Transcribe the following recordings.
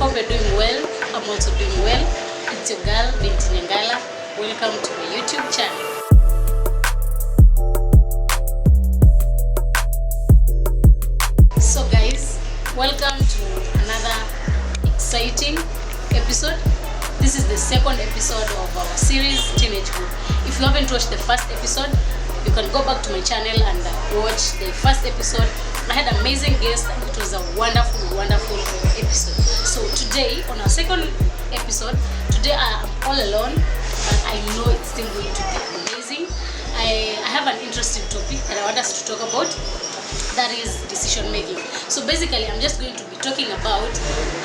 Hope you're doing well. I'm also doing well. It's your girl, Binti Nyangala. Welcome to my YouTube channel. So guys, welcome to another exciting episode. This is the second episode of our series, Teenagehood. If you haven't watched the first episode, you can go back to my channel and watch the first episode. I had amazing guests and it was a wonderful episode. So today, on our second episode, today I am all alone, but I know it's still going to be amazing. I have an interesting topic that I want us to talk about, that is decision making. So basically, I'm just going to be talking about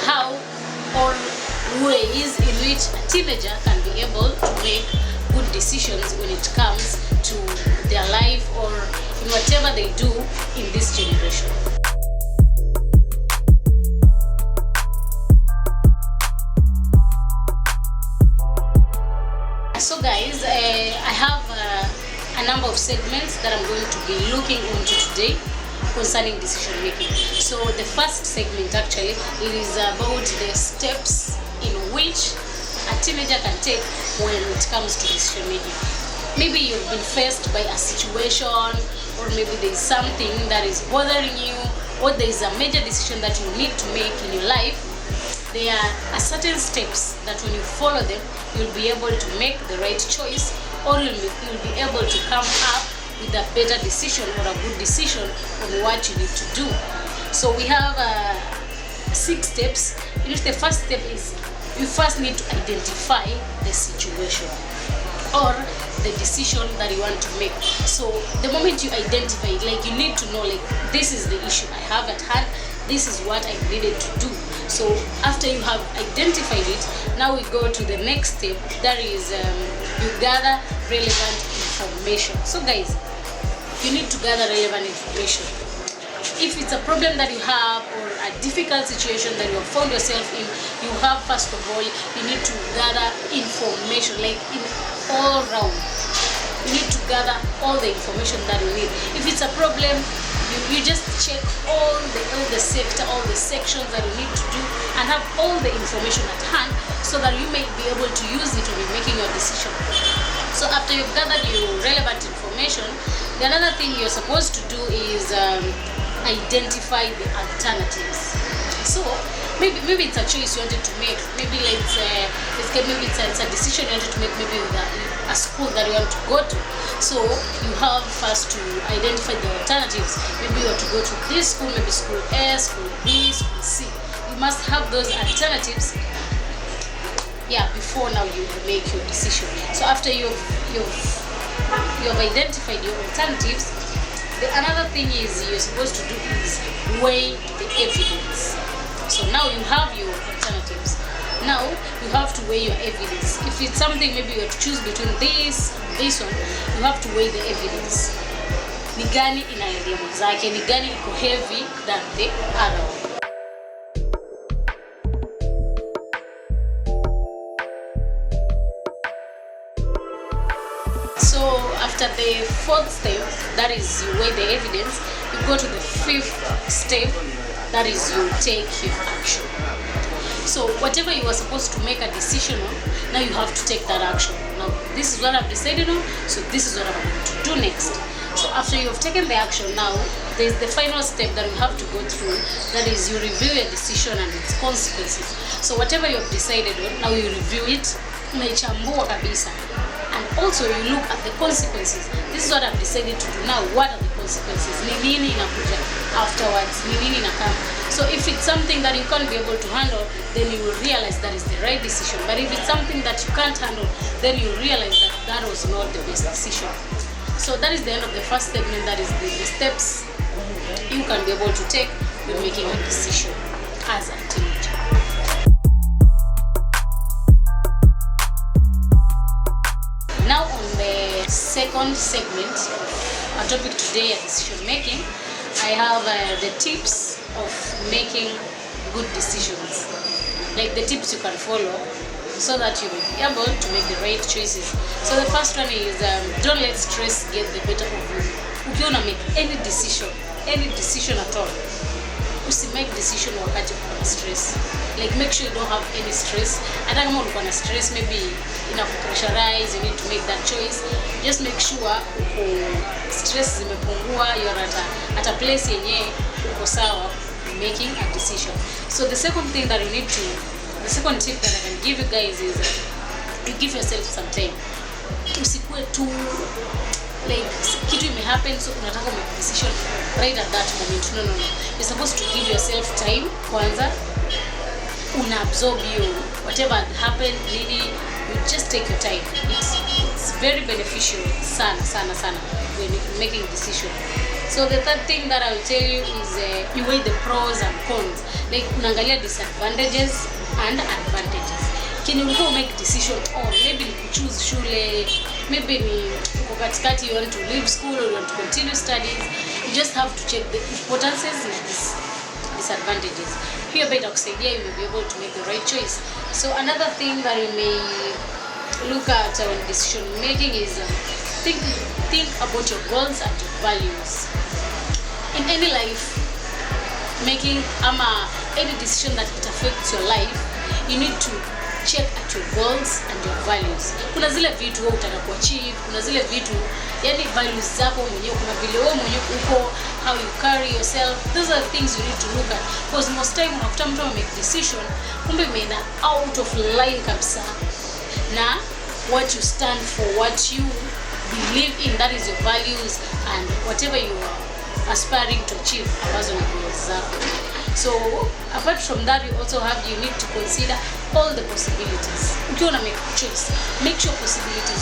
how all ways in which a teenager can be able to make good decisions when it comes to their life or in whatever they do in this generation. So guys, I have a number of segments that I'm going to be looking into today concerning decision making. So the first segment actually, it is about the steps in which a teenager can take when it comes to decision making. Maybe you've been faced by a situation, or maybe there is something that is bothering you, or there is a major decision that you need to make in your life. There are certain steps that when you follow them, you'll be able to make the right choice, or you'll be able to come up with a better decision or a good decision on what you need to do. So we have 6 steps, in which the first step is you first need to identify the situation or the decision that you want to make. So the moment you identify it, like you need to know, like, this is the issue I have at hand, this is what I needed to do. So after you have identified it, now we go to the next step, that is you gather relevant information. So guys, you need to gather relevant information. If it's a problem that you have or a difficult situation that you have found yourself in, you have, first of all, you need to gather information, like in all round. You need to gather all the information that you need. If it's a problem, you just check all the sector, all the sections that you need to do, and have all the information at hand so that you may be able to use it when you're making your decision. So after you've gathered your relevant information, the another thing you're supposed to do is identify the alternatives. So maybe it's a choice you wanted to make. Maybe it's a decision you wanted to make, maybe with a school that you want to go to. So you have first to identify the alternatives. Maybe you want to go to this school, maybe school A, school B, school C. You must have those alternatives, before now you make your decision. So after you've identified your alternatives, the another thing is you're supposed to do is weigh the evidence. So now you have your alternatives. Now you have to weigh your evidence. If it's something maybe you have to choose between this one, you have to weigh the evidence. Ni gani inaendea mwenzake, ni gani iko heavy than the other one. So after the 4th step, that is you weigh the evidence, you go to the 5th step, that is you take your action. So whatever you were supposed to make a decision on, now you have to take that action. Now this is what I've decided on, so this is what I'm going to do next. So after you have taken the action, now there's the final step that you have to go through, that is you review your decision and its consequences. So whatever you have decided on, now you review it, unaichambua kabisa. And also you look at the consequences. This is what I've decided to do now. What are the consequences? Ni nini inakuja afterwards? Ni nini inakama? So if it's something that you can't be able to handle, then you will realize that is the right decision. But if it's something that you can't handle, then you realize that that was not the best decision. So that is the end of the first segment. That is the steps you can be able to take when making a decision as a teenager. Now on the second segment, our topic today is decision making. I have the tips of making good decisions, like the tips you can follow so that you will be able to make the right choices. So the first one is don't let stress get the better of you. If you want to make any decision at all, make decision wakati uko na stress. Like make sure you don't have any stress. Hata kama uko na stress, maybe inakupressurize, you need to make that choice. Just make sure uko stress zimepungua, you're at a place yenye uko sawa making a decision. So the second tip that I can give you guys is you give yourself some time. Usikue too like kitu may happen, so unataka make decision right at that moment. No. You're supposed to give yourself time. Kwanza una absorb you whatever happened, really you just take your time. It's very beneficial sana when making decision. So the third thing that I will tell you is you weigh the pros and cons. Like unaangalia disadvantages and advantages. Can you make decision on maybe you choose shule, maybe uko katikati, you want to leave school or you want to continue studies. You just have to check the importances and disadvantages. Here better kusaidia, you will be able to make the right choice. So another thing that you may look at when decision making is think about your goals and your values. In any life making any decision that it affects your life, you need to check at your goals and your values. Kuna zile vitu wewe unataka kuachieve, kuna zile vitu yani values zako mwenyewe, kuna vile wewe mwenyewe uko, how you carry yourself. Those are the things you need to look at, because most time unakuta mtu make decision kumbe imeenda out of line kabisa na what you stand for, what you believe in, that is your values and whatever you are aspiring to achieve ambazo ni goals zako. So apart from that, you need to consider all the possibilities. Ukiwa na make choice, make sure possibilities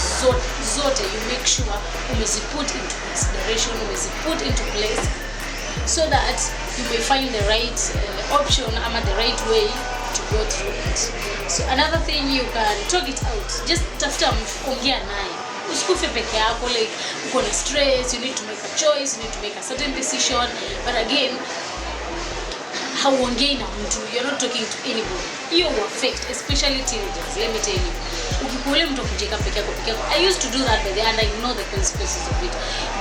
zote you make sure umeziput into consideration, umeziput into place, so that you may find the right option ama the right way to go through it. So another thing, you can talk it out. Just tafuta ongea naye. Usikufe peke yako, like uko na stress, you need to make a choice, you need to make a certain decision, but again hauongei na mtu, you're not talking to anybody. You affect especially teenagers. Let me tell you, ukikule mtu kujeka peke yako. I used to do that by the end, I know the consequences of it.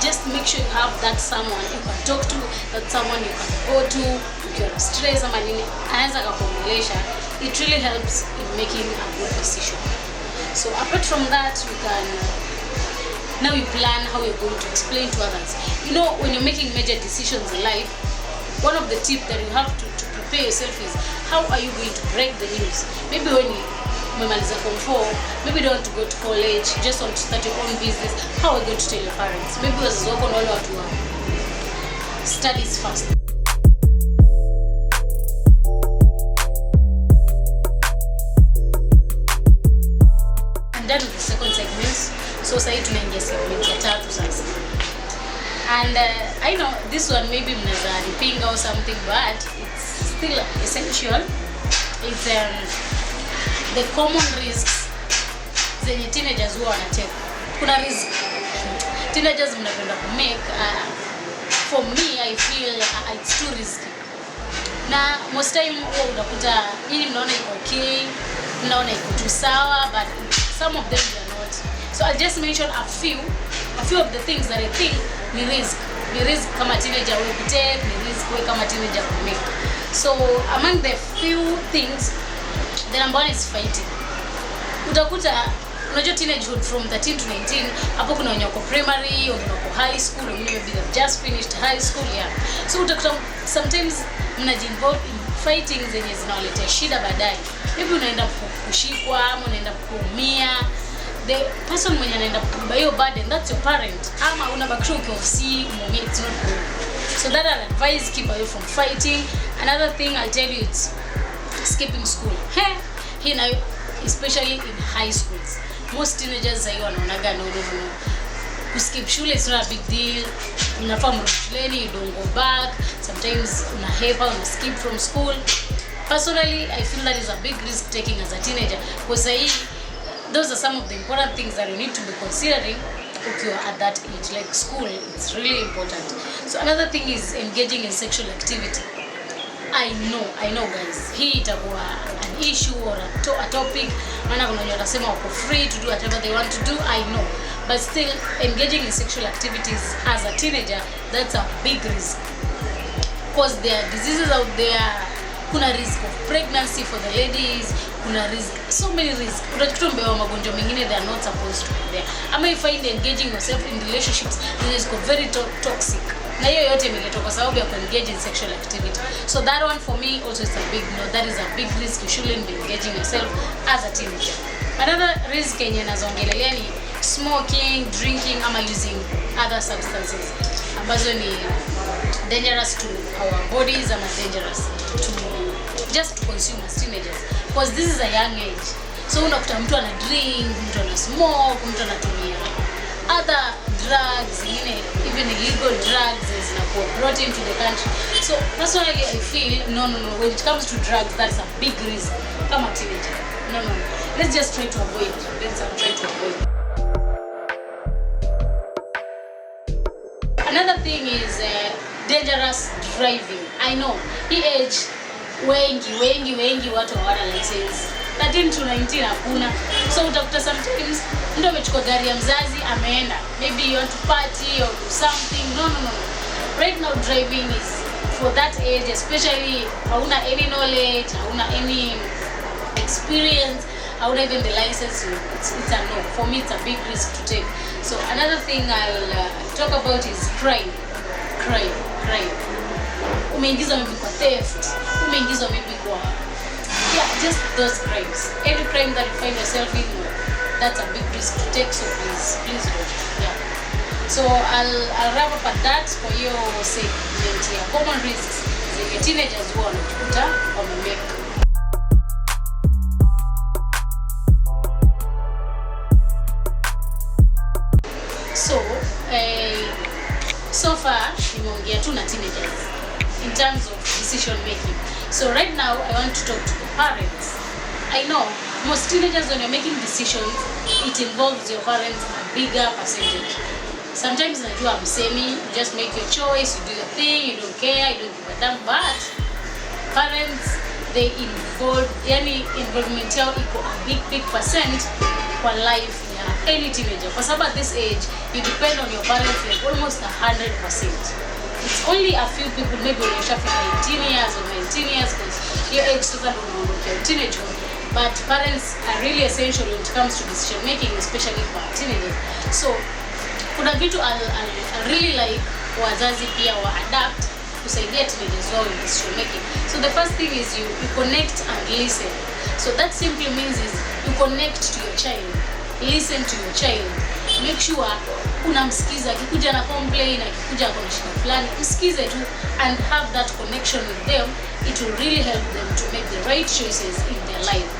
Just make sure you have that someone you can talk to, that someone you can go to if you're stressed ama nini, anaweza kukuongelesha. It really helps in making a good decision. So apart from that, you can now you plan how you're going to explain to others. You know, when you're making major decisions in life, one of the tips that you have to prepare yourself is how are you going to break the news. Maybe when you umemaliza form 4, maybe you don't want to go to college, you just want to start your own business. How are you going to tell your parents? Maybe wazazi wako na wale watu wa studies first. And that is the second segment. So sasa tunaingia segment ya tatu sasa. And I know this one maybe mnaza nipinga or something, but it's still essential. It's the common risks zenye teenagers huwa wanateka. Kuna risk teenagers mnapenda ku make. For me, I feel it's too risky. Na most time huwa unakuta ili mnaona iko okay, mnaona iko tu sawa, but some of them are not. So I'll just mention a few of the things that I think ni risk kama teenager will take, ni risk we kama teenager will make. So among the few things, the number one is fighting. Utakuta unajua teenagehood from 13 to 19, hapo kuna wenye wako primary, wengine wako high school, wengine maybe they've just finished high school, yeah. So utakuta sometimes mnaji-involve in fighting zenye zinawaletea shida baadaye. Maybe unaenda kushikwa ama unaenda kuumia. The person mwenye anaenda kubeba hiyo burden, that's your parent. Ama unabakisha ukiofisi umumia, it's not good. So that I'll advise, keep away from fighting. Another thing I'll tell you, it's skipping school. Here now, especially in high schools, most teenagers wanaonaga no. Skip shule is not a big deal. Unafaa mrudi shuleni, you don't go back. Sometimes unahepa, skip from school. Personally, I feel that is a big risk taking as a teenager, because those are some of the important things that you need to be considering if you are at that age. Like school, it's really important. So another thing is engaging in sexual activity. I know guys, hii itakuwa an issue or a topic. Maana kuna wenye wanasema wako free to do whatever they want to do, I know. But still, engaging in sexual activities as a teenager, that's a big risk. because there are diseases out there. Kuna risk of pregnancy for the ladies, kuna risk, so many risks. Utakuta mbewa magonjwa mengine they are not supposed to be there. Ama you find engaging yourself in relationships that is very toxic. Na hiyo yote imeletwa kwa sababu ya engage in sexual activity. So that one for me also is a big no. That is a big risk. You shouldn't be engaging yourself as a teenager. Another risk yenye nazongelelea ni smoking, drinking, ama using other substances ambazo ni dangerous to our bodies and dangerous to just to consume as teenagers, because this is a young age. So unakuta mtu ana drink, mtu ana smoke, mtu anatumia other drugs, even illegal drugs zinakuwa brought into the country. So personally I feel no, when it comes to drugs, that's a big risk. Come a teenager, no, let's just try to avoid. Another thing is dangerous driving. I know hii age wengi watu hawana license. 13 to 19 hakuna. So utakuta sometimes mtu amechukua gari ya mzazi ameenda, maybe you want to party or do something. No. Right now driving is for that age, especially hauna any knowledge, hauna any experience, hauna even the license. It's a no. For me it's a big risk to take. So another thing I'll talk about is crime. Umeingizwa maybe kwa theft, umeingizwa maybe kwa just those crimes. Every crime that you find yourself in, that's a big risk to take. So please don't. So I'll wrap up at that for your segment here. Common risks zenye teenagers huwa wanakuta wamemake. So far nimeongea tu na teenagers in terms of decision making. So right now I want to talk to the parents. I know most teenagers, when you're making decisions, it involves your parents a bigger percentage. Sometimes najua msemi, you just make your choice, you do your thing, you don't care, you don't give a damn, but parents, they involvement yao iko a big percent kwa life ya any teenager. Kwa sababu at this age, you depend on your parents like almost 100%. It's only a few people, maybe when you're for 18 years or 19 years, because your age doesn't know teenagehood. But parents are really essential when it comes to decision making, especially for teenagers. So kuna vitu I really like wazazi pia wa adapt kusaidia teenagers wao in decision making. So the first thing is you connect and listen. So that simply means is you connect to your child, listen to your child. Make sure unamsikiza, akikuja na complain, akikuja kwa shida fulani, msikize tu and have that connection with them. It will really help them to make the right choices in their life.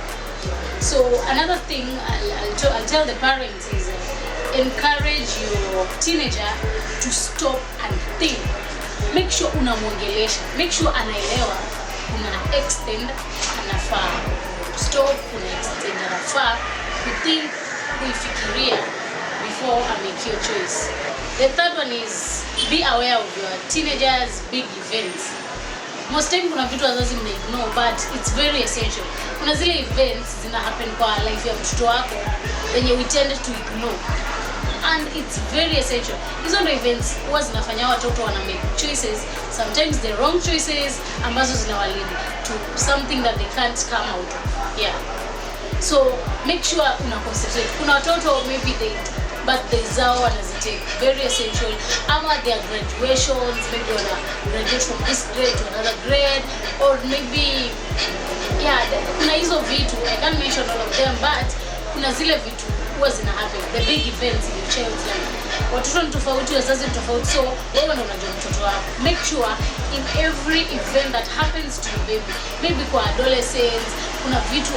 So another thing I'll tell the parents is encourage your teenager to stop and think. Make sure unamwongelesha, make sure anaelewa una extend anafaa stop, una extend anafaa kuthink, kuifikiria before I make your choice. The third one is be aware of your teenagers' big events. Most time kuna vitu wazazi mnaignore, but it's very essential. Kuna zile events zina happen kwa life ya mtoto wako wenye we tend to ignore, and it's very essential. Hizo ndo events huwa zinafanya watoto wana make choices, sometimes the wrong choices, ambazo zinawalead to something that they can't come out of. So make sure una concentrate. Kuna watoto maybe birthday zao wanazitake very essential, ama their graduations, maybe wana graduate from this grade to another grade, or maybe kuna hizo vitu, I can't mention all of them, but kuna zile vitu huwa zina happen, the big events in your child's life. Watoto ni tofauti, wazazi ni tofauti, so wewe ndio unajua mtoto wako. Make sure in every event that happens to your baby, maybe kwa adolescence, kuna vitu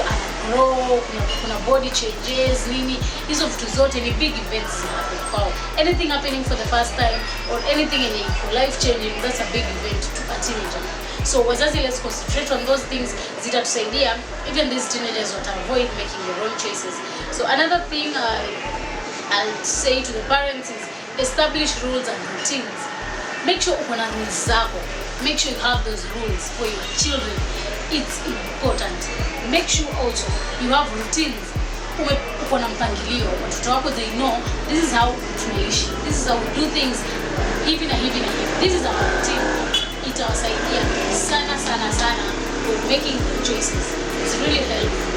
grow, kuna body changes, nini, hizo vitu zote ni big events zina happen kwao. Anything happening for the first time or anything in life changing, that's a big event to a teenager. So wazazi, let's concentrate on those things zitatusaidia even these teenagers will avoid making the wrong choices. So another thing I'll say to the parents is establish rules and routines. Make sure uko na rules zako. Make sure you have those rules for your children. It's important. Make sure also you have routines. Uko na mpangilio. Watoto wako, they know this is how tunaishi. This is how we do things. Hivi na hivi na hivi. This is our routine. It itawasaidia sana sana sana for making good choices. It's really helpful.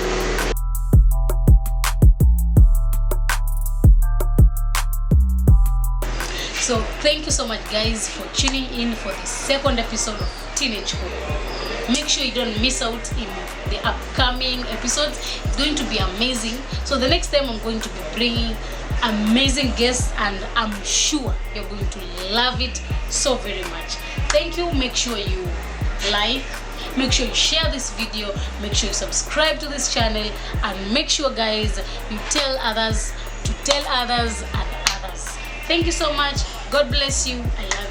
So thank you so much guys for tuning in for the second episode of Teenagehood. Make sure you don't miss out in the upcoming episodes. It's going to be amazing. So the next time I'm going to be bringing amazing guests, and I'm sure you're going to love it so very much. Thank you. Make sure you like, make sure you share this video, make sure you subscribe to this channel, and make sure guys you tell others to tell others and others. Thank you so much. God bless you. I love you.